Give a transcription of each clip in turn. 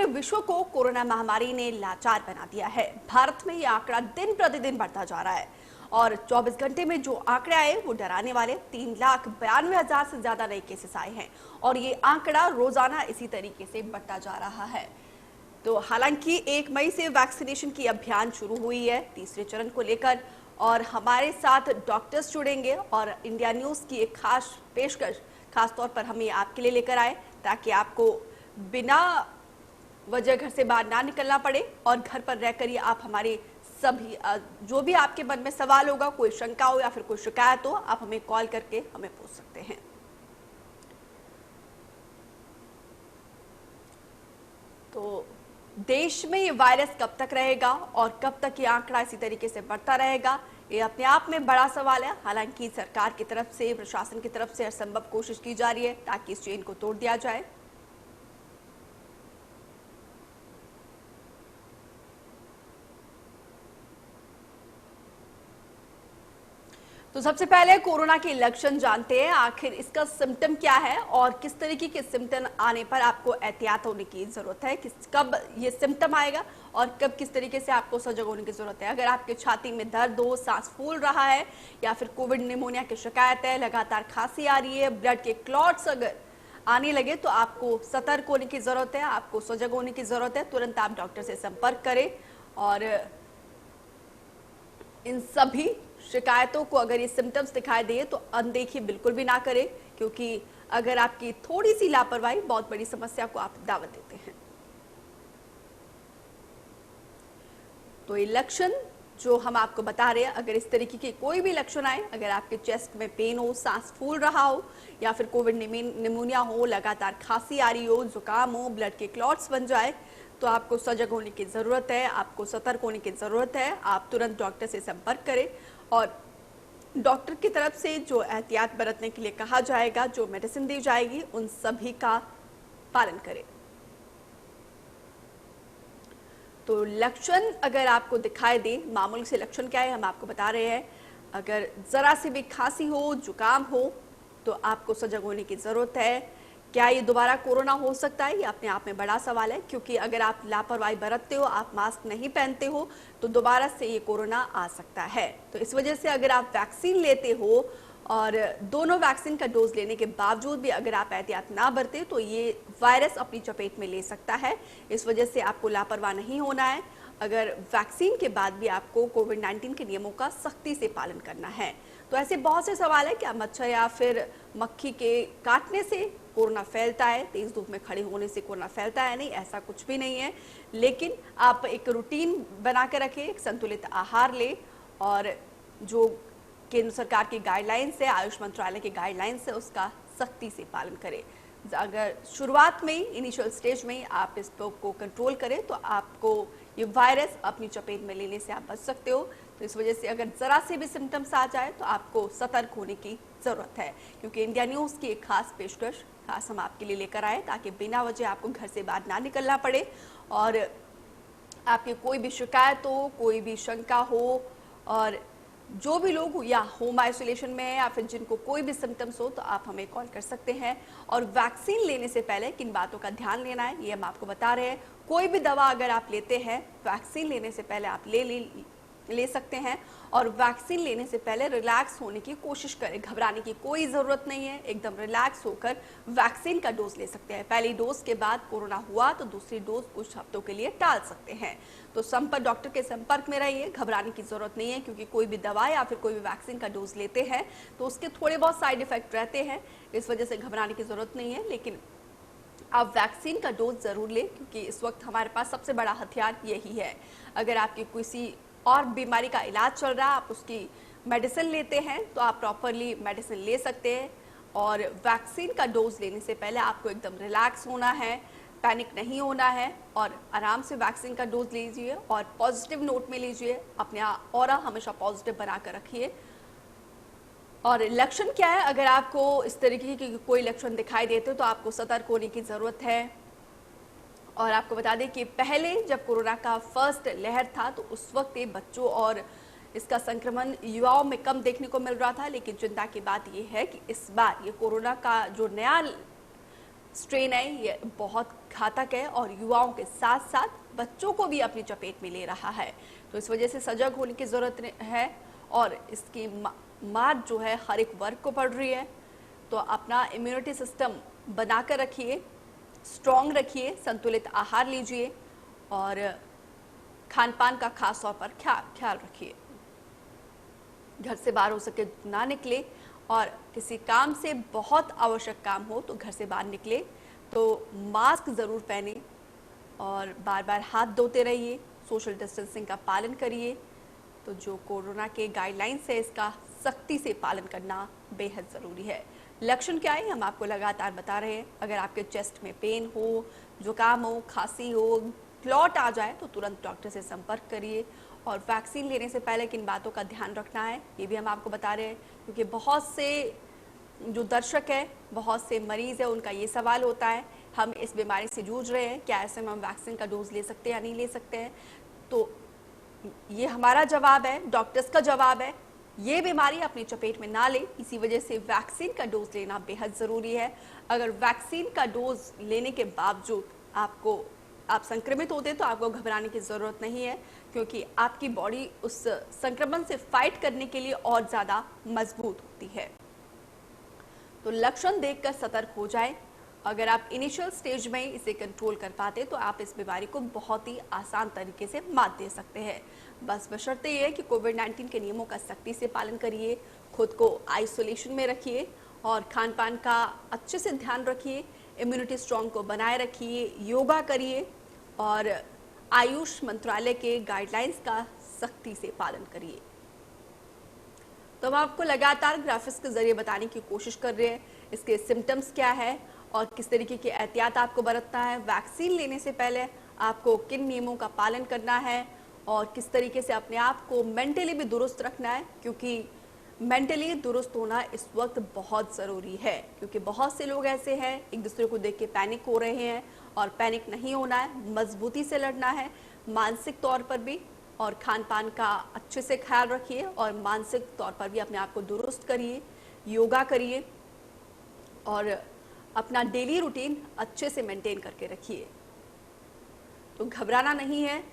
विश्व को कोरोना महामारी ने लाचार बना दिया है। भारत में यह आंकड़ा दिन प्रतिदिन बढ़ता जा रहा है और 24 घंटे में जो आंकड़े आए वो डराने वाले 3,92,000 से ज्यादा नए केसेस आए हैं और ये आंकड़ा रोजाना इसी तरीके से बढ़ता जा रहा है। तो हालांकि 1 मई से वैक्सीनेशन की अभियान शुरू हुई है तीसरे चरण को लेकर और हमारे साथ डॉक्टर्स जुड़ेंगे और इंडिया न्यूज की एक खास पेशकश खास तौर पर हम ये आपके लिए लेकर आए ताकि आपको बिना वजह घर से बाहर ना निकलना पड़े और घर पर रहकर ही आप हमारे सभी जो भी आपके मन में सवाल होगा, कोई शंका हो या फिर कोई शिकायत हो, आप हमें कॉल करके हमें पूछ सकते हैं। तो देश में ये वायरस कब तक रहेगा और कब तक ये आंकड़ा इसी तरीके से बढ़ता रहेगा, ये अपने आप में बड़ा सवाल है। हालांकि सरकार की तरफ से, प्रशासन की तरफ से हर संभव कोशिश की जा रही है ताकि इस चेन को तोड़ दिया जाए। तो सबसे पहले कोरोना के लक्षण जानते हैं, आखिर इसका सिम्टम क्या है और किस तरीके के सिम्टम आने पर आपको एहतियात होने की जरूरत है, कब ये सिम्टम आएगा और कब किस तरीके से आपको सजग होने की जरूरत है। अगर आपके छाती में दर्द हो, सांस फूल रहा है या फिर कोविड निमोनिया की शिकायत है, लगातार खांसी आ रही है, ब्लड के क्लॉट्स अगर आने लगे तो आपको सतर्क होने की जरूरत है, आपको सजग होने की जरूरत है। तुरंत आप डॉक्टर से संपर्क करें और इन सभी शिकायतों को, अगर ये सिम्टम्स दिखाई दे तो अनदेखी बिल्कुल भी ना करें, क्योंकि अगर आपकी थोड़ी सी लापरवाही बहुत बड़ी समस्या को आप दावत देते हैं। तो ये लक्षण जो हम आपको बता रहे हैं, अगर इस तरीके के कोई भी लक्षण आए, अगर आपके चेस्ट में पेन हो, सांस फूल रहा हो या फिर कोविड निमोनिया हो, लगातार खांसी आ रही हो, जुकाम हो, ब्लड के क्लॉट्स बन जाए, तो आपको सजग होने की जरूरत है, आपको सतर्क होने की जरूरत है। आप तुरंत डॉक्टर से संपर्क करें और डॉक्टर की तरफ से जो एहतियात बरतने के लिए कहा जाएगा, जो मेडिसिन दी जाएगी, उन सभी का पालन करें। तो लक्षण अगर आपको दिखाई दे, मामूली से लक्षण क्या है हम आपको बता रहे हैं, अगर जरा सी भी खांसी हो, जुकाम हो तो आपको सजग होने की जरूरत है। क्या ये दोबारा कोरोना हो सकता है, ये अपने आप में बड़ा सवाल है, क्योंकि अगर आप लापरवाही बरतते हो, आप मास्क नहीं पहनते हो तो दोबारा से ये कोरोना आ सकता है। तो इस वजह से अगर आप वैक्सीन लेते हो और दोनों वैक्सीन का डोज लेने के बावजूद भी अगर आप एहतियात ना बरते तो ये वायरस अपनी चपेट में ले सकता है। इस वजह से आपको लापरवाह नहीं होना है। अगर वैक्सीन के बाद भी आपको कोविड-19 के नियमों का सख्ती से पालन करना है। तो ऐसे बहुत से सवाल है, क्या मच्छर या फिर मक्खी के काटने से कोरोना फैलता है, तेज धूप में खड़े होने से कोरोना फैलता है? नहीं, ऐसा कुछ भी नहीं है। लेकिन आप एक रूटीन बना कर रखें, एक संतुलित आहार ले और जो केंद्र सरकार की गाइडलाइंस है, आयुष मंत्रालय की गाइडलाइंस है, उसका सख्ती से पालन करें। अगर शुरुआत में, इनिशियल स्टेज में आप इस को कंट्रोल करें तो आपको ये वायरस अपनी चपेट में लेने से आप बच सकते हो। तो इस वजह से अगर जरा से भी सिम्टम्स आ जाए तो आपको सतर्क होने की जरूरत है, क्योंकि इंडिया न्यूज की एक खास पेशकश खास हम आपके लिए लेकर आए ताकि बिना वजह आपको घर से बाहर ना निकलना पड़े और आपकी कोई भी शिकायत हो, कोई भी शंका हो और जो भी लोग या होम आइसोलेशन में है या फिर जिनको कोई भी सिम्टम्स हो तो आप हमें कॉल कर सकते हैं। और वैक्सीन लेने से पहले किन बातों का ध्यान लेना है ये हम आपको बता रहे हैं। कोई भी दवा अगर आप लेते हैं, वैक्सीन लेने से पहले आप ले सकते हैं और वैक्सीन लेने से पहले रिलैक्स होने की कोशिश करें। घबराने की कोई ज़रूरत नहीं है, एकदम रिलैक्स होकर वैक्सीन का डोज ले सकते हैं। पहली डोज के बाद कोरोना हुआ तो दूसरी डोज कुछ हफ्तों के लिए टाल सकते हैं। तो डॉक्टर के संपर्क में रहिए, घबराने की ज़रूरत नहीं है, क्योंकि कोई भी दवा या फिर कोई भी वैक्सीन का डोज लेते हैं तो उसके थोड़े बहुत साइड इफेक्ट रहते हैं, इस वजह से घबराने की ज़रूरत नहीं है। लेकिन आप वैक्सीन का डोज ज़रूर लें, क्योंकि इस वक्त हमारे पास सबसे बड़ा हथियार यही है। अगर आपकी किसी और बीमारी का इलाज चल रहा है, आप उसकी मेडिसिन लेते हैं तो आप प्रॉपरली मेडिसिन ले सकते हैं। और वैक्सीन का डोज लेने से पहले आपको एकदम रिलैक्स होना है, पैनिक नहीं होना है और आराम से वैक्सीन का डोज लीजिए और पॉजिटिव नोट में लीजिए। अपने ऑरा हमेशा पॉजिटिव बनाकर रखिए। और लक्षण क्या है, अगर आपको इस तरीके के कोई लक्षण दिखाई देते तो आपको सतर्क होने की ज़रूरत है। और आपको बता दें कि पहले जब कोरोना का फर्स्ट लहर था तो उस वक्त ये बच्चों और इसका संक्रमण युवाओं में कम देखने को मिल रहा था, लेकिन चिंता की बात ये है कि इस बार ये कोरोना का जो नया स्ट्रेन है ये बहुत घातक है और युवाओं के साथ साथ बच्चों को भी अपनी चपेट में ले रहा है। तो इस वजह से सजग होने की ज़रूरत है और इसकी मार जो है हर एक वर्ग को पड़ रही है। तो अपना इम्यूनिटी सिस्टम बनाकर रखिए, स्ट्रॉन्ग रखिए, संतुलित आहार लीजिए और खान पान का खास तौर पर ख्याल रखिए। घर से बाहर हो सके ना निकले और किसी काम से बहुत आवश्यक काम हो तो घर से बाहर निकले तो मास्क ज़रूर पहने और बार बार हाथ धोते रहिए, सोशल डिस्टेंसिंग का पालन करिए। तो जो कोरोना के गाइडलाइंस है इसका सख्ती से पालन करना बेहद ज़रूरी है। लक्षण क्या है हम आपको लगातार बता रहे हैं। अगर आपके चेस्ट में पेन हो, जुकाम हो, खांसी हो, क्लॉट आ जाए तो तुरंत डॉक्टर से संपर्क करिए और वैक्सीन लेने से पहले किन बातों का ध्यान रखना है ये भी हम आपको बता रहे हैं, क्योंकि बहुत से जो दर्शक है, बहुत से मरीज है, उनका ये सवाल होता है हम इस बीमारी से जूझ रहे हैं, क्या ऐसे में हम वैक्सीन का डोज ले सकते हैं या नहीं ले सकते हैं। तो ये हमारा जवाब है, डॉक्टर्स का जवाब है, ये बीमारी अपनी चपेट में ना ले, इसी वजह से वैक्सीन का डोज लेना बेहद ज़रूरी है। अगर वैक्सीन का डोज लेने के बावजूद आप संक्रमित होते हैं तो आपको घबराने की ज़रूरत नहीं है, क्योंकि आपकी बॉडी उस संक्रमण से फाइट करने के लिए और ज़्यादा मजबूत होती है। तो लक्षण देखकर सतर्क हो जाए। अगर आप इनिशियल स्टेज में इसे कंट्रोल कर पाते तो आप इस बीमारी को बहुत ही आसान तरीके से मात दे सकते हैं। बस बशर्ते ये है कि कोविड-19 के नियमों का सख्ती से पालन करिए, खुद को आइसोलेशन में रखिए और खान पान का अच्छे से ध्यान रखिए, इम्यूनिटी स्ट्रॉन्ग को बनाए रखिए, योगा करिए और आयुष मंत्रालय के गाइडलाइंस का सख्ती से पालन करिए। तो हम आपको लगातार ग्राफिक्स के जरिए बताने की कोशिश कर रहे हैं इसके सिम्टम्स क्या है और किस तरीके की एहतियात आपको बरतना है, वैक्सीन लेने से पहले आपको किन नियमों का पालन करना है और किस तरीके से अपने आप को मेंटली भी दुरुस्त रखना है, क्योंकि मेंटली दुरुस्त होना इस वक्त बहुत ज़रूरी है। क्योंकि बहुत से लोग ऐसे हैं एक दूसरे को देख के पैनिक हो रहे हैं और पैनिक नहीं होना है, मजबूती से लड़ना है, मानसिक तौर पर भी, और खान पान का अच्छे से ख्याल रखिए और मानसिक तौर पर भी अपने आप को दुरुस्त करिए, योगा करिए और अपना डेली रूटीन अच्छे से मेंटेन करके रखिए। तो घबराना नहीं है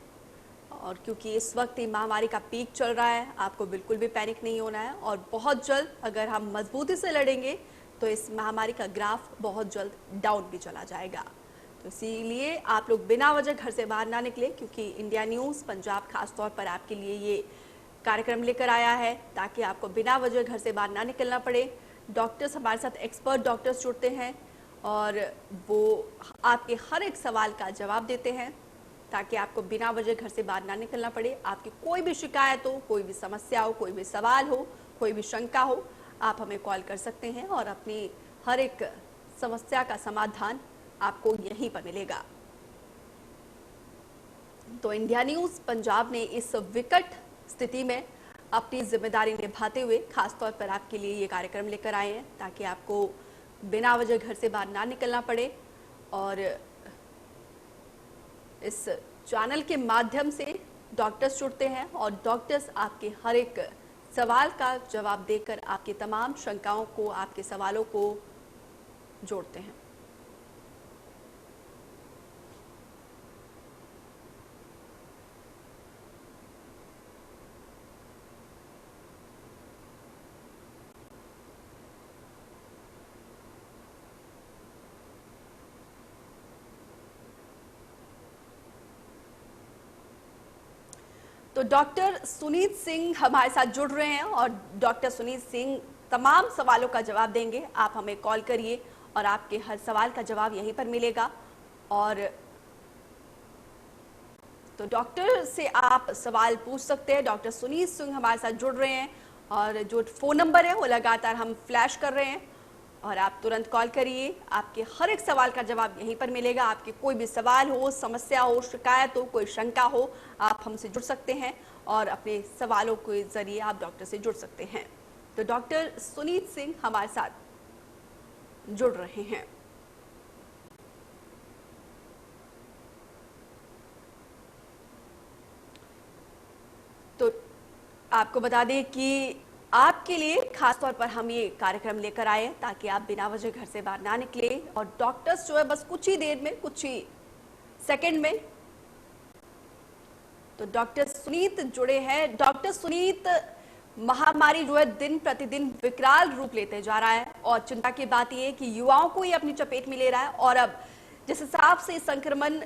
और क्योंकि इस वक्त ये महामारी का पीक चल रहा है, आपको बिल्कुल भी पैनिक नहीं होना है और बहुत जल्द अगर हम मजबूती से लड़ेंगे तो इस महामारी का ग्राफ बहुत जल्द डाउन भी चला जाएगा। तो इसीलिए आप लोग बिना वजह घर से बाहर ना निकले, क्योंकि इंडिया न्यूज़ पंजाब खास तौर पर आपके लिए ये कार्यक्रम लेकर आया है ताकि आपको बिना वजह घर से बाहर ना निकलना पड़े। डॉक्टर्स हमारे साथ एक्सपर्ट डॉक्टर्स जुड़ते हैं और वो आपके हर एक सवाल का जवाब देते हैं ताकि आपको बिना वजह घर से बाहर ना निकलना पड़े। आपकी कोई भी शिकायत हो, कोई भी समस्या हो, कोई भी सवाल हो, कोई भी शंका हो, आप हमें कॉल कर सकते हैं और अपनी हर एक समस्या का समाधान आपको यहीं पर मिलेगा। तो इंडिया न्यूज़ पंजाब ने इस विकट स्थिति में अपनी जिम्मेदारी निभाते हुए खास तौर पर आपके लिए ये कार्यक्रम लेकर आए हैं ताकि आपको बिना वजह घर से बाहर ना निकलना पड़े और इस चैनल के माध्यम से डॉक्टर्स जुड़ते हैं और डॉक्टर्स आपके हर एक सवाल का जवाब देकर आपकी तमाम शंकाओं को, आपके सवालों को जोड़ते हैं। तो डॉक्टर सुनीत सिंह हमारे साथ जुड़ रहे हैं और डॉक्टर सुनीत सिंह तमाम सवालों का जवाब देंगे। आप हमें कॉल करिए और आपके हर सवाल का जवाब यहीं पर मिलेगा। और तो डॉक्टर से आप सवाल पूछ सकते हैं। डॉक्टर सुनीत सिंह हमारे साथ जुड़ रहे हैं और जो फ़ोन नंबर है वो लगातार हम फ्लैश कर रहे हैं और आप तुरंत कॉल करिए। आपके हर एक सवाल का जवाब यहीं पर मिलेगा। आपके कोई भी सवाल हो, समस्या हो, शिकायत हो, कोई शंका हो, आप हमसे जुड़ सकते हैं और अपने सवालों के जरिए आप डॉक्टर से जुड़ सकते हैं। तो डॉक्टर सुनीत सिंह हमारे साथ जुड़ रहे हैं। तो आपको बता दें कि आपके लिए खास तौर पर हम ये कार्यक्रम लेकर आए हैं ताकि आप बिना वजह घर से बाहर ना निकले और डॉक्टर्स जो है बस कुछ ही देर में, कुछ ही सेकंड में। तो डॉक्टर सुनीत जुड़े हैं। डॉक्टर सुनीत, महामारी जो है दिन प्रतिदिन विकराल रूप लेते जा रहा है और चिंता की बात यह है कि युवाओं को ये अपनी चपेट में ले रहा है और अब जिस हिसाब से संक्रमण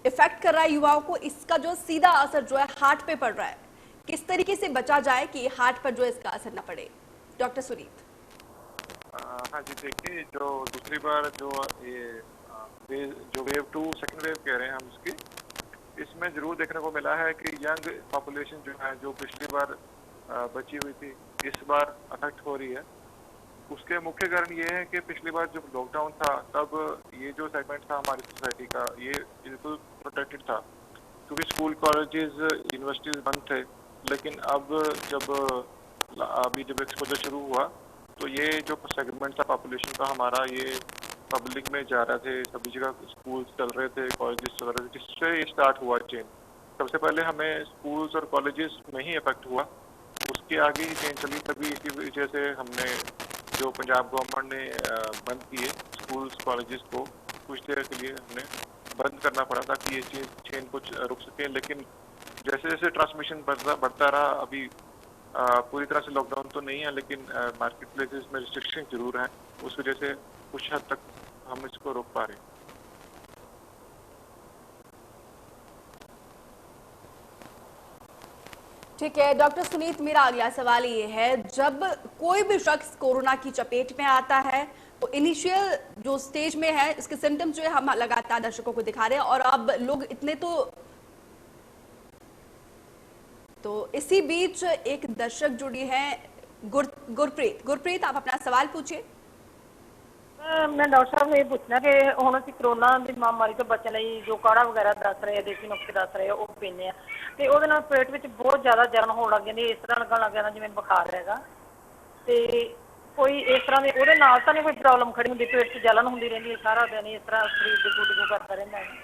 इफेक्ट कर रहा है युवाओं को, इसका जो सीधा असर जो है हार्ट पे पड़ रहा है। किस तरीके से बचा जाए कि हार्ट पर जो है इसका असर न पड़े? डॉक्टर सुनीत। हाँ जी, देखिए जो दूसरी बार जो जो वेव 2 सेकंड वेव कह रहे हैं हम उसकी, इसमें जरूर देखने को मिला है कि यंग पॉपुलेशन जो है, जो पिछली बार बची हुई थी, इस बार अफेक्ट हो रही है। उसके मुख्य कारण ये है कि पिछली बार जब लॉकडाउन था तब ये जो सेगमेंट था हमारी सोसाइटी का, ये बिल्कुल प्रोटेक्टेड था क्योंकि स्कूल, कॉलेजेस, यूनिवर्सिटीज बंद थे। लेकिन अब जब एक्सपोजर शुरू हुआ तो ये जो सेगमेंट था पॉपुलेशन का हमारा, ये पब्लिक में जा रहे थे, सभी जगह स्कूल्स चल रहे थे, कॉलेजेस चल रहे थे, जिससे ये स्टार्ट हुआ चेन। सबसे पहले हमें स्कूल्स और कॉलेजेस में ही इफेक्ट हुआ, उसके आगे ही चेन चली। तभी इसी वजह से हमने जो पंजाब गवर्नमेंट ने बंद किए स्कूल्स कॉलेजेस को, कुछ देर के लिए हमने बंद करना पड़ा ताकि ये चेन कुछ रुक सके। लेकिन जैसे जैसे ट्रांसमिशन बढ़ता रहा, अभी पूरी तरह से लॉकडाउन तो नहीं है, लेकिन मार्केट प्लेसेस में रिस्ट्रिक्शन जरूर है, उस वजह से कुछ हद तक हम इसको रोक पा रहे हैं। ठीक है डॉक्टर सुनीत, मेरा अगला सवाल ये है, जब कोई भी शख्स कोरोना की चपेट में आता है तो इनिशियल जो स्टेज में है, इसके सिम्टम्स जो है हम लगातार दर्शकों को दिखा रहे हैं और अब लोग इतने तो इसी बीच एक दर्शक जुड़ी है, गुरप्रीत, आप अपना सवाल पूछिए। मैं डॉक्टर साहब ने पूछना कि ਹੁਣ ਅਸੀਂ ਕਰੋਨਾ ਦੀ ਮਹਾਮਾਰੀ ਤੋਂ ਬਚਣ ਲਈ ਜੋ ਕਾੜਾ ਵਗੈਰਾ ਦੱਸ ਰਹੇ ਆ, ਦੇਸੀ ਨੁਸਖੇ ਦੱਸ ਰਹੇ ਆ, ਉਹ ਪੀਂਦੇ ਆ ਤੇ ਉਹਦੇ ਨਾਲ ਪੇਟ ਵਿੱਚ ਬਹੁਤ ਜ਼ਿਆਦਾ ਜਲਨ ਹੋਣ ਲੱਗ ਜਾਂਦੀ, ਇਸ ਤਰ੍ਹਾਂ ਲੱਗਣ ਲੱਗ ਜਾਂਦਾ ਜਿਵੇਂ ਬੁਖਾਰ ਹੈਗਾ। ਤੇ ਕੋਈ ਇਸ ਤਰ੍ਹਾਂ ਦੀ ਉਹਦੇ ਨਾਲ ਤਾਂ ਨਹੀਂ ਕੋਈ ਪ੍ਰੋਬਲਮ ਖੜੀ ਹੁੰਦੀ, ਪੇਟ 'ਚ ਜਲਨ ਹੁੰਦੀ ਰਹਿੰਦੀ ਹੈ ਸਾਰਾ ਦਿਨ, ਇਸ ਤਰ੍ਹਾਂ ਸਰੀਰ ਦੇ ਗੁੱਡ ਕਰਦਾ ਰਹਿੰਦਾ ਹੈ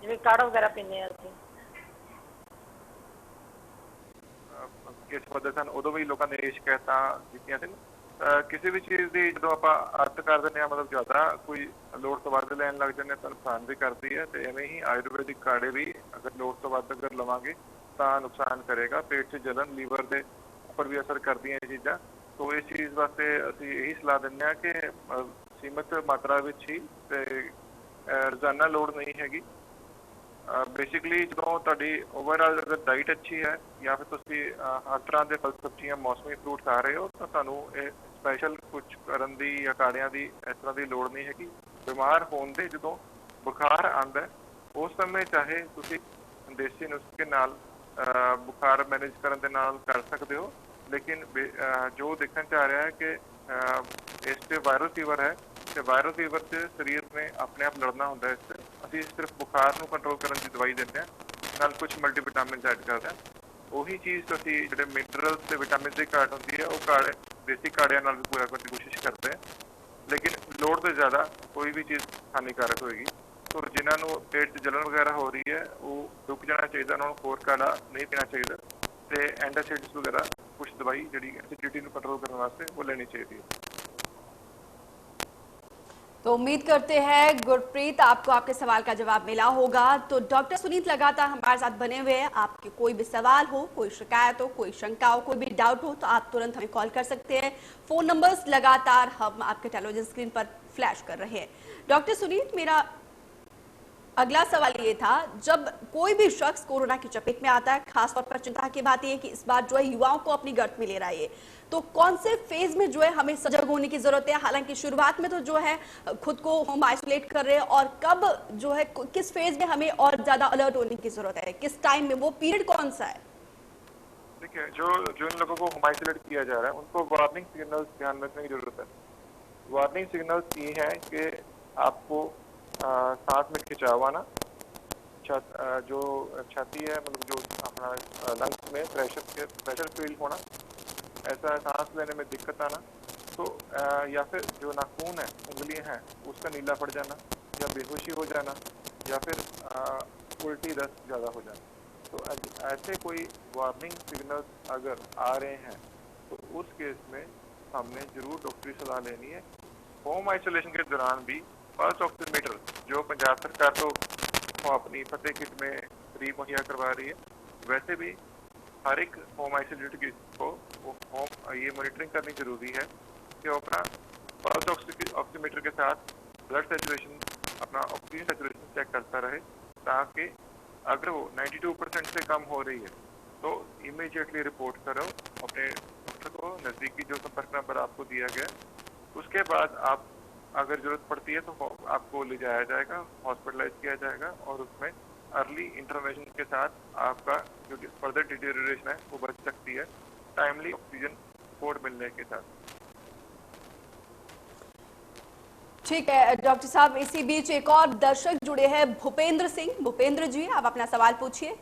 ਜਿਵੇਂ ਕਾੜਾ ਵਗੈਰਾ ਪੀਂਦੇ ਆ ਅਸੀਂ। ਕਿਸ ਪੱਧਰ ਸਨ ਉਦੋਂ ਵੀ ਲੋਕਾਂ ਨੇ ਇਹ ਸ਼ਿਕਾਇਤਾਂ ਦਿੱਤੀਆਂ ਸੀ। ਕਿਸੇ ਵੀ ਚੀਜ਼ ਦੀ ਜਦੋਂ ਆਪਾਂ ਆਦਤ ਕਰ ਦਿੰਦੇ ਹਾਂ, ਮਤਲਬ ਜ਼ਿਆਦਾ ਕੋਈ ਲੋੜ ਤੋਂ ਵੱਧ ਲੈਣ ਲੱਗ ਜਾਂਦੇ ਤਾਂ ਨੁਕਸਾਨ ਵੀ ਕਰਦੀ ਹੈ। ਤੇ ਐਵੇਂ ਹੀ ਆਯੁਰਵੈਦਿਕ ਕਾੜੇ ਵੀ ਅਗਰ ਲੋੜ ਤੋਂ ਵੱਧ ਅਗਰ ਲਵਾਂਗੇ ਤਾਂ ਨੁਕਸਾਨ ਕਰੇਗਾ, ਪੇਟ 'ਚ ਜਲਨ, ਲੀਵਰ ਦੇ ਉੱਪਰ ਵੀ ਅਸਰ ਕਰਦੀਆਂ ਇਹ ਚੀਜ਼ਾਂ। तो इस चीज़ वास्ते ਅਸੀਂ यही सलाह ਦਿੰਦੇ ਹਾਂ ਕਿ ਸੀਮਿਤ ਮਾਤਰਾ ਵਿੱਚ ਹੀ ਤੇ ਰੋਜ਼ਾਨਾ ਲੋੜ ਨਹੀਂ ਹੈਗੀ। बेसिकली जो ਤੁਹਾਡੀ ओवरऑल अगर डाइट अच्छी है या फिर ਤੁਸੀਂ हर तरह के फल सब्जियां मौसमी फ्रूट खा रहे हो तो ਤੁਹਾਨੂੰ ਇਹ स्पैशल कुछ ਕਰਨ ਦੀ ਜਾਂ ਕਾੜਿਆਂ ਦੀ ਇਸ ਤਰ੍ਹਾਂ ਦੀ ਲੋੜ ਨਹੀਂ ਹੈਗੀ। ਬਿਮਾਰ ਹੋਣ ਦੇ ਜਦੋਂ ਬੁਖਾਰ ਆਉਂਦਾ ਉਸ ਸਮੇਂ ਚਾਹੇ ਤੁਸੀਂ ਦੇਸੀ ਨੁਸਖੇ ਨਾਲ ਬੁਖਾਰ ਮੈਨੇਜ ਕਰਨ ਦੇ ਨਾਲ ਕਰ ਸਕਦੇ ਹੋ, लेकिन जो देखने च आ रहा है कि इस वायरल फीवर है तो वायरल फीवर से शरीर ने अपने आप लड़ना होता है। इससे अभी सिर्फ बुखार को कंट्रोल करने की दवाई देते हैं, नाल कुछ मल्टीविटामिन ऐड करते हैं। वही चीज़ तो अभी जो मिनरल्स से विटामिन की घाट होती है वो काड़े देसी काड़िया नाल भी पूरा करने की कोशिश करते हैं, लेकिन लोड़ तो ज़्यादा कोई भी चीज़ हानिकारक होएगी। तो जिन्होंने पेट जलन वगैरह हो रही है वो रुक जाना चाहिए, उन्होंने होर काढ़ा नहीं पीना चाहिए तो एंटासिड्स वगैरह कुछ दवाई जी एसिडिटी को कंट्रोल करने वास्ते वो लेनी चाहिए। तो उम्मीद करते हैं गुरप्रीत आपको आपके सवाल का जवाब मिला होगा। तो डॉक्टर सुनीत लगातार हमारे साथ बने हुए हैं, आपके कोई भी सवाल हो, कोई शिकायत हो, कोई शंका हो, कोई भी डाउट हो तो आप तुरंत हमें कॉल कर सकते हैं। फोन नंबर्स लगातार हम आपके टेलीविजन स्क्रीन पर फ्लैश कर रहे हैं। डॉक्टर सुनीत, मेरा अगला सवाल ये था, जब कोई भी शख्स कोरोना की चपेट में आता है, खासतौर पर चिंता की बात यह कि इस बार जो है युवाओं को अपनी गर्त में ले रहा है, तो कौन से फेज में जो है हमें सजग होने की जरूरत है? हालांकि शुरुआत में तो जो है खुद को होम आइसोलेट कर रहे हैं, और कब जो है किस फेज में हमें और ज्यादा अलर्ट होने की जरूरत है, किस टाइम में, वो पीरियड कौन सा है? देखिए, जो इन लोगों को होम आइसोलेट किया जा रहा है उनको वार्निंग सिग्नल्स ध्यान रखने की जरूरत है। वार्निंग सिग्नल्स ये है कि आपको सांस में खिंचाव आना, जो छाती है मतलब जो अपना लंग्स में प्रेशर फील होना, ऐसा सांस लेने में दिक्कत आना, तो या फिर जो नाखून है, उंगलियां हैं, उसका नीला पड़ जाना या बेहोशी हो जाना या फिर उल्टी दस्त ज़्यादा हो जाना। तो ऐसे कोई वार्निंग सिग्नल्स अगर आ रहे हैं तो उस केस में हमने जरूर डॉक्टरी सलाह लेनी है। होम आइसोलेशन के दौरान भी पल्स ऑक्सीमीटर जो पंजाब सरकार तो अपनी फतेह किट में फ्री मुहैया करवा रही है, वैसे भी हर एक होम आइसोलेटेड को होम ये मॉनिटरिंग करनी जरूरी है कि वो अपना पल्स ऑक्सीमीटर के साथ ब्लड सेचुरेशन, अपना ऑक्सीजन सेचुरेशन चेक करता रहे, ताकि अगर वो 92% से कम हो रही है तो इमीडिएटली रिपोर्ट करो अपने डॉक्टर को, नज़दीकी जो संपर्क नंबर आपको दिया गया। उसके बाद आप अगर जरूरत पड़ती है तो आपको ले जाया जाएगा, हॉस्पिटलाइज किया जाएगा और उसमें अर्ली इंटरवेंशन के साथ आपका जो फर्दर डिटेरियोरेशन है वो बच सकती है, टाइमली ऑक्सीजन सपोर्ट मिलने के साथ। ठीक है डॉक्टर साहब, इसी बीच एक और दर्शक जुड़े हैं, भूपेंद्र सिंह। भूपेंद्र जी, आप अपना सवाल पूछिए।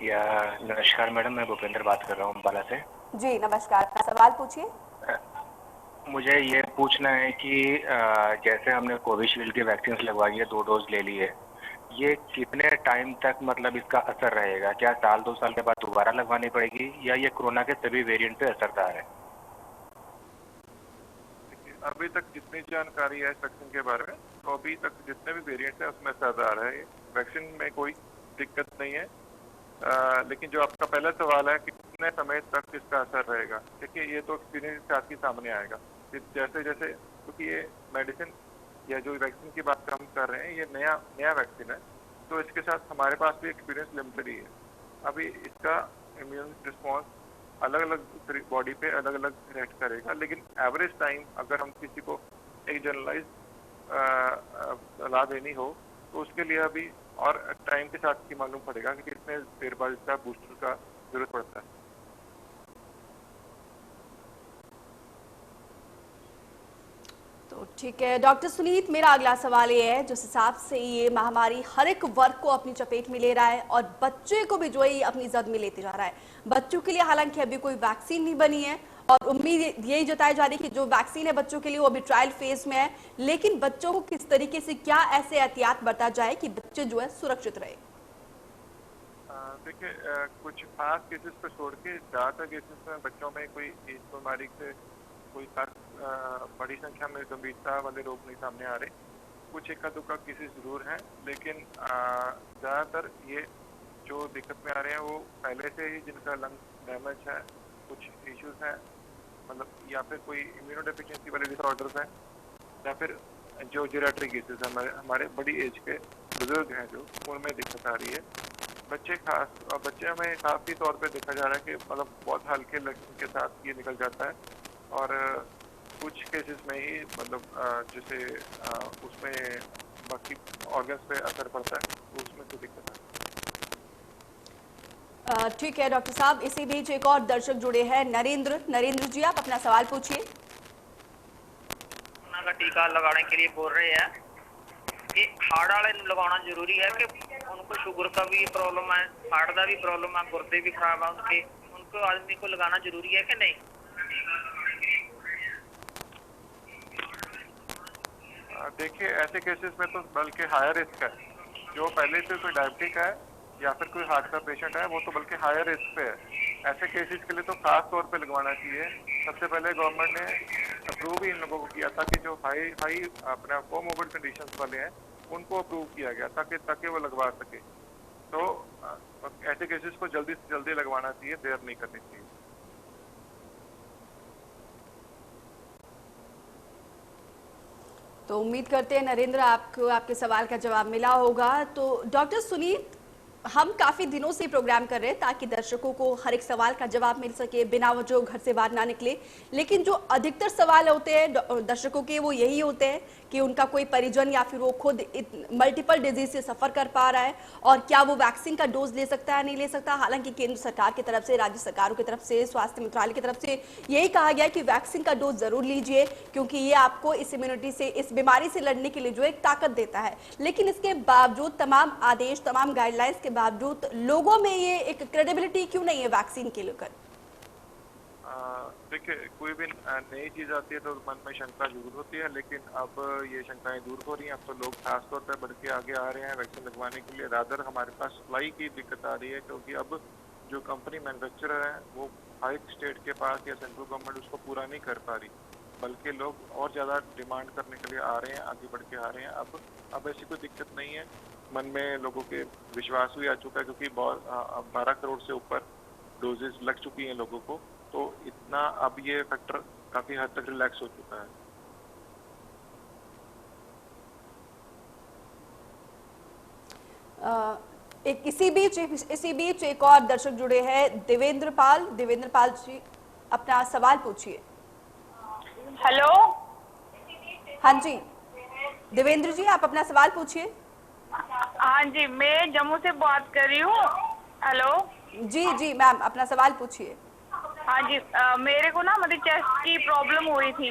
या नमस्कार मैडम, मैं भूपेंद्र बात कर रहा हूँ अम्बाला से। जी नमस्कार, अपना सवाल पूछिए। मुझे ये पूछना है कि जैसे हमने कोविशील्ड की वैक्सीन लगवाई है, 2 डोज ले ली है, ये कितने टाइम तक मतलब इसका असर रहेगा? क्या साल 2 साल के बाद दोबारा लगवानी पड़ेगी या ये कोरोना के सभी वेरिएंट पे असरदार है? अभी तक जितनी जानकारी है इस वैक्सीन के बारे में, तो अभी तक जितने भी वेरिएंट है उसमें असरदार है, वैक्सीन में कोई दिक्कत नहीं है। लेकिन जो आपका पहला सवाल है कि कितने समय तक इसका असर रहेगा, देखिए ये तो एक्सपीरियंस के साथ ही सामने आएगा। जैसे जैसे क्योंकि ये मेडिसिन या जो वैक्सीन की बात हम कर रहे हैं ये नया वैक्सीन है, तो इसके साथ हमारे पास भी एक्सपीरियंस लिमिटेड ही है। अभी इसका इम्यून रिस्पॉन्स अलग अलग बॉडी पे अलग अलग रिएक्ट करेगा, लेकिन एवरेज टाइम अगर हम किसी को एक जनरलाइज सलाह देनी हो तो उसके लिए अभी और टाइम के साथ ही मालूम पड़ेगा कि कितने देर बाद इसका बूस्टर का जरूरत पड़ता है। तो ठीक है डॉक्टर सुनीत, मेरा अगला सवाल ये है, जिस हिसाब से ये महामारी हर एक वर्ग को अपनी चपेट में ले रहा है और बच्चे को भी जो है अपनी जद में लेते जा रहा है। बच्चों के लिए हालांकि अभी कोई वैक्सीन नहीं बनी है और उम्मीद यही जताई जा रही है कि जो वैक्सीन है बच्चों के लिए वो अभी ट्रायल फेज में है, लेकिन बच्चों को किस तरीके से क्या ऐसे एहतियात बरता जाए कि बच्चे जो है सुरक्षित रहे? देखिए कुछ खास केसेस पर छोड़ के ज्यादातर केसेस में बच्चों में कोई इस बीमारी से कोई खास बड़ी संख्या में गंभीरता वाले रोग नहीं सामने आ रहे। कुछ इक्का दुक्का केसेस जरूर हैं, लेकिन ज्यादातर ये जो दिक्कत में आ रहे हैं वो पहले से ही जिनका लंग डैमेज है, कुछ इश्यूज हैं, मतलब या फिर कोई इम्यूनोडेफिशिएंसी वाले डिसऑर्डर्स हैं, या फिर जो जेरियाट्रिक केसेस हमारे बड़ी एज के बुजुर्ग हैं जो उनमें दिक्कत आ रही है। बच्चे में काफ़ी तौर पे देखा जा रहा है कि मतलब बहुत हल्के लक्षण के साथ ये निकल जाता है और कुछ केसेस में ही मतलब जैसे उसमें बाकी ऑर्गन्स पे असर पड़ता है, तो उसमें तो दिक्कत है। ठीक है डॉक्टर साहब, इसी बीच एक और दर्शक जुड़े हैं, नरेंद्र। नरेंद्र जी, आप अपना सवाल पूछिए। कोरोना का टीका लगाने के लिए बोल रहे हैं कि हार्ट वाले लगाना जरूरी है कि उनको शुगर का भी प्रॉब्लम है, हार्ट का भी प्रॉब्लम है, गुर्दे भी खराब है उनको आदमी को लगाना जरूरी है कि नहीं? देखिए ऐसे केसेस में तो बल्कि हायर रिस्क है, जो पहले से कोई डायबिटिक है या फिर कोई हार्ट का पेशेंट है वो तो बल्कि हायर रिस्क पे है। ऐसे केसेस के लिए तो खास तौर पे लगवाना चाहिए। सबसे पहले गवर्नमेंट ने अप्रूव ही इन लोगों को किया था कि जो हाई अपने कोमोर्बिड कंडीशंस वाले हैं उनको अप्रूव किया गया ताकि वो लगवा सके। तो ऐसे केसेस को जल्दी से जल्दी लगवाना चाहिए, देर नहीं करनी चाहिए। तो उम्मीद करते हैं नरेंद्र आपको आपके सवाल का जवाब मिला होगा। तो डॉक्टर सुनीत, हम काफी दिनों से प्रोग्राम कर रहे हैं ताकि दर्शकों को हर एक सवाल का जवाब मिल सके, बिना वजह घर से बाहर ना निकले, लेकिन जो अधिकतर सवाल होते हैं दर्शकों के वो यही होते हैं कि उनका कोई परिजन या फिर वो खुद मल्टीपल डिजीज से सफर कर पा रहा है और क्या वो वैक्सीन का डोज ले सकता है नहीं ले सकता। हालांकि केंद्र सरकार की तरफ से, राज्य सरकारों की तरफ से, स्वास्थ्य मंत्रालय की तरफ से यही कहा गया कि वैक्सीन का डोज जरूर लीजिए, क्योंकि ये आपको इस इम्यूनिटी से, इस बीमारी से लड़ने के लिए जो एक ताकत देता है। लेकिन इसके बावजूद तमाम आदेश, तमाम गाइडलाइंस के बावजूद लोगों में ये एक क्रेडिबिलिटी क्यों नहीं है वैक्सीन के लेकर? देखिए कोई भी नई चीज आती है तो मन में शंका जरूर होती है, लेकिन अब ये शंकाएं दूर हो रही हैं। अब तो लोग खासतौर पर बढ़ के आगे आ रहे हैं वैक्सीन लगवाने के लिए। रादर हमारे पास सप्लाई की दिक्कत आ रही है, क्योंकि अब जो कंपनी मैन्युफैक्चरर है वो हाई स्टेट के पास या सेंट्रल गवर्नमेंट उसको पूरा नहीं कर पा रही, बल्कि लोग और ज़्यादा डिमांड करने के लिए आ रहे हैं, आगे बढ़ के आ रहे हैं। अब ऐसी कोई दिक्कत नहीं है, मन में लोगों के विश्वास भी आ चुका है, क्योंकि बहुत 12 करोड़ से ऊपर डोजेज लग चुकी हैं लोगों को, तो इतना अब ये फैक्टर काफ़ी हद तक रिलैक्स हो चुका है। इसी बीच एक और दर्शक जुड़े हैं, देवेंद्र पाल जी अपना सवाल पूछिए। हेलो, हाँ जी देवेंद्र जी, आप अपना सवाल पूछिए। हाँ जी, मैं जम्मू से बात कर रही हूँ। हेलो जी मैम, अपना सवाल पूछिए। हाँ जी, मेरे को ना मतलब चेस्ट की प्रॉब्लम हो रही थी।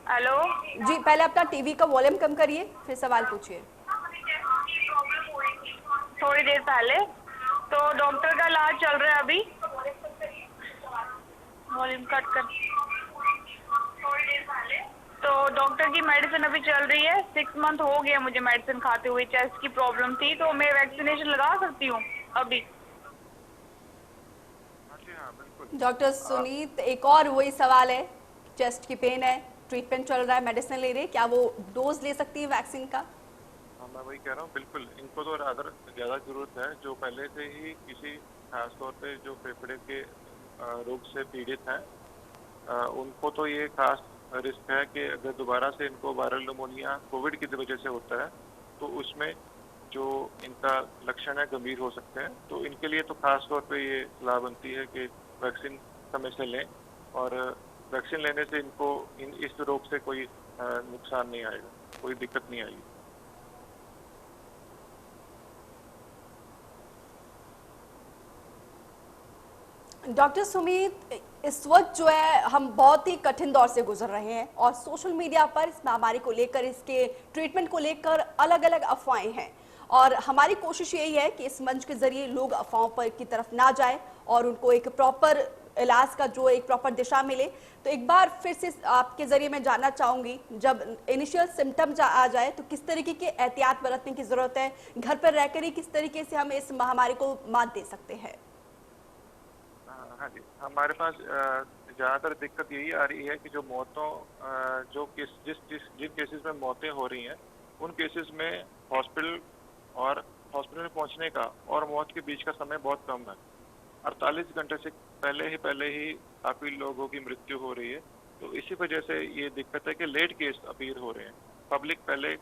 हेलो जी, पहले अपना टीवी का वॉल्यूम कम करिए, फिर सवाल पूछिए। थोड़ी देर पहले तो डॉक्टर का इलाज चल रहा है अभी। वॉल्यूम कट कर। तो डॉक्टर की मेडिसिन अभी चल रही है। 6 मंथ हो गया मुझे मेडिसिन खाते हुए। चेस्ट की प्रॉब्लम थी, तो मैं वैक्सीनेशन लगा सकती हूँ अभी? हाँ बिल्कुल। डॉक्टर सुनीत, एक और वही सवाल है, चेस्ट की पेन है, ट्रीटमेंट चल रहा है, मेडिसिन ले रही है, क्या वो डोज ले सकती है वैक्सीन का? हाँ मैं वही कह रहा हूँ, बिल्कुल इनको तो अगर ज़्यादा ज़रूरत है, जो पहले से ही किसी खासतौर पे जो फेफड़े के रोग से पीड़ित हैं, उनको तो ये खास रिस्क है कि अगर दोबारा से इनको वायरल निमोनिया कोविड की वजह से होता है, तो उसमें जो इनका लक्षण है गंभीर हो सकते हैं। तो इनके लिए तो खास तौर पे ये सलाह बनती है कि वैक्सीन समय से लें, और वैक्सीन लेने से इनको इस रोग से कोई नुकसान नहीं आएगा, कोई दिक्कत नहीं आएगी। डॉक्टर सुमित, इस वक्त जो है हम बहुत ही कठिन दौर से गुजर रहे हैं और सोशल मीडिया पर इस महामारी को लेकर, इसके ट्रीटमेंट को लेकर अलग अलग अफवाहें हैं, और हमारी कोशिश यही है कि इस मंच के जरिए लोग अफवाहों पर की तरफ ना जाए और उनको एक प्रॉपर इलाज का जो एक प्रॉपर दिशा मिले। तो एक बार फिर से आपके जरिए मैं जानना चाहूंगी, जब इनिशियल सिम्टम्स आ जाए तो किस तरीके के एहतियात बरतने की जरूरत है, घर पर रहकर ही किस तरीके से हम इस महामारी को मात दे सकते हैं? हाँ जी, हमारे पास ज़्यादातर दिक्कत यही आ रही है कि जो मौतों जो जिन केसेस में मौतें हो रही हैं, उन केसेस में हॉस्पिटल में पहुंचने का और मौत के बीच का समय बहुत कम है। 48 घंटे से पहले ही काफ़ी लोगों की मृत्यु हो रही है। तो इसी वजह से ये दिक्कत है कि लेट केस अपीयर हो रहे हैं। पब्लिक पहले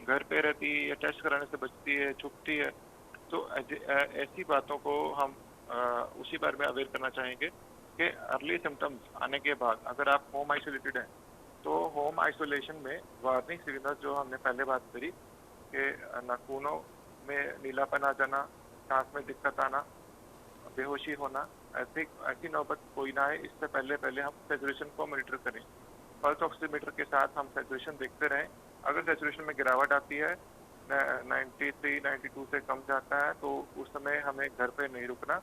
घर पे रहती है या टेस्ट कराने से बचती है, छुपती है। तो ऐसी बातों को हम उसी बारे में अवेयर करना चाहेंगे कि अर्ली सिम्टम्स आने के बाद अगर आप होम आइसोलेटेड हैं, तो होम आइसोलेशन में वार्निंग सिग्नल जो हमने पहले बात करी कि नाखूनों में नीलापन आ जाना, सांस में दिक्कत आना, बेहोशी होना, ऐसी नौबत कोई ना है, इससे पहले हम सैचुरेशन को मॉनिटर करें। पल्स ऑक्सीमीटर के साथ हम सैचुरेशन देखते रहें। अगर सैचुरेशन में गिरावट आती है, 93, 92 से कम जाता है, तो उस समय हमें घर पे नहीं रुकना,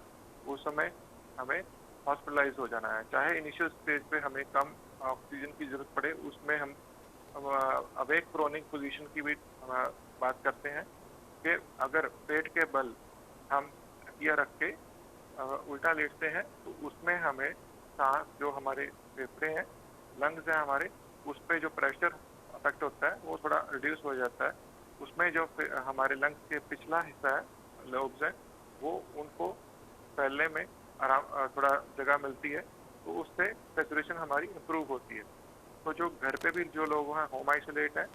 उस समय हमें हॉस्पिटलाइज हो जाना है। चाहे इनिशियल स्टेज पे हमें कम ऑक्सीजन की जरूरत पड़े, उसमें हम अवेक प्रोनिंग पोजीशन की भी बात करते हैं कि अगर पेट के बल हम तकिया रख के उल्टा लेटते हैं, तो उसमें हमें सांस, जो हमारे फेफड़े हैं, लंग्स हैं हमारे, उस पर जो प्रेशर अफेक्ट होता है वो थोड़ा रिड्यूस हो जाता है। उसमें जो हमारे लंग्स के पिछला हिस्सा है, लोब्स हैं, वो उनको फैलने में आराम थोड़ा जगह मिलती है, तो उससे सैचुरेशन हमारी इम्प्रूव होती है। तो जो घर पे भी जो लोग हैं होम आइसोलेट हैं,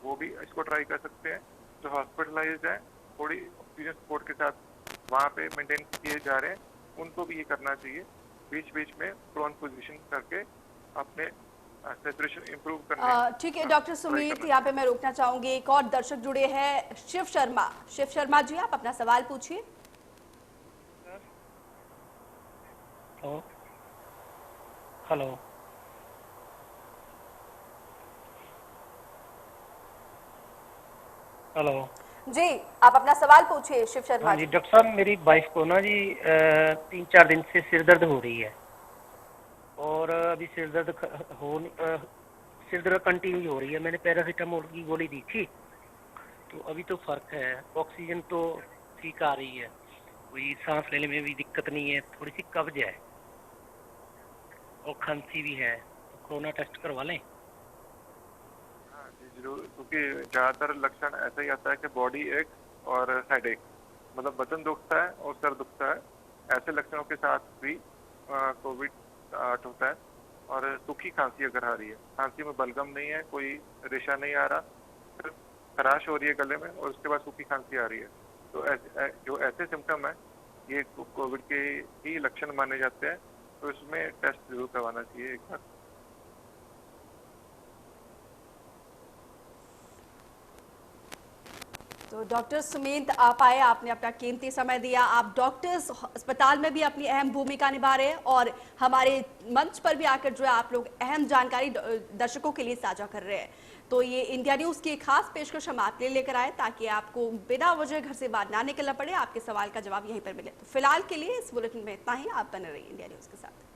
वो भी इसको ट्राई कर सकते हैं। जो हॉस्पिटलाइज्ड हैं, थोड़ी ऑक्सीजन सपोर्ट के साथ वहाँ पे मेंटेन किए जा रहे हैं, उनको भी ये करना चाहिए, बीच बीच में प्रोन पोजीशन करके अपने सैचुरेशन इंप्रूव करने। ठीक है डॉक्टर सुमित, यहाँ पे मैं रोकना चाहूंगी। एक और दर्शक जुड़े हैं, शिव शर्मा जी, आप अपना सवाल पूछिए। हेलो हेलो जी, आप अपना सवाल पूछिए शिव शर्मा जी। डॉक्टर साहब, मेरी वाइफ को ना जी 3-4 दिन से सिर दर्द हो रही है, और अभी सिर दर्द कंटिन्यू हो रही है। मैंने पैरासीटामोल की गोली दी थी, तो अभी तो फर्क है, ऑक्सीजन तो ठीक आ रही है, कोई सांस लेने में भी दिक्कत नहीं है, थोड़ी सी कब्ज है और खांसी भी है, तो कोरोना टेस्ट करवा लें? हाँ जी जरूर, क्योंकि ज़्यादातर लक्षण ऐसा ही आता है कि बॉडी एक और हेड एक, मतलब बदन दुखता है और सर दुखता है। ऐसे लक्षणों के साथ भी कोविड स्टार्ट होता है। और सूखी खांसी अगर आ रही है, खांसी में बलगम नहीं है, कोई रेशा नहीं आ रहा, सिर्फ खराश हो रही है गले में और उसके बाद सूखी खांसी आ रही है, तो जो ऐसे सिम्टम है ये कोविड के ही लक्षण माने जाते हैं। तो इसमें टेस्ट जरूर करवाना चाहिए एक बार। तो डॉक्टर सुमित आप आए, आपने अपना कीमती समय दिया। आप डॉक्टर्स अस्पताल में भी अपनी अहम भूमिका निभा रहे हैं और हमारे मंच पर भी आकर जो है आप लोग अहम जानकारी दर्शकों के लिए साझा कर रहे हैं। तो ये इंडिया न्यूज़ की खास पेशकश हम आपके लिए लेकर आए ताकि आपको बिना वजह घर से बाहर ना निकलना पड़े, आपके सवाल का जवाब यहीं पर मिले। तो फिलहाल के लिए इस बुलेटिन में इतना ही। आप बने रहिए इंडिया न्यूज़ के साथ।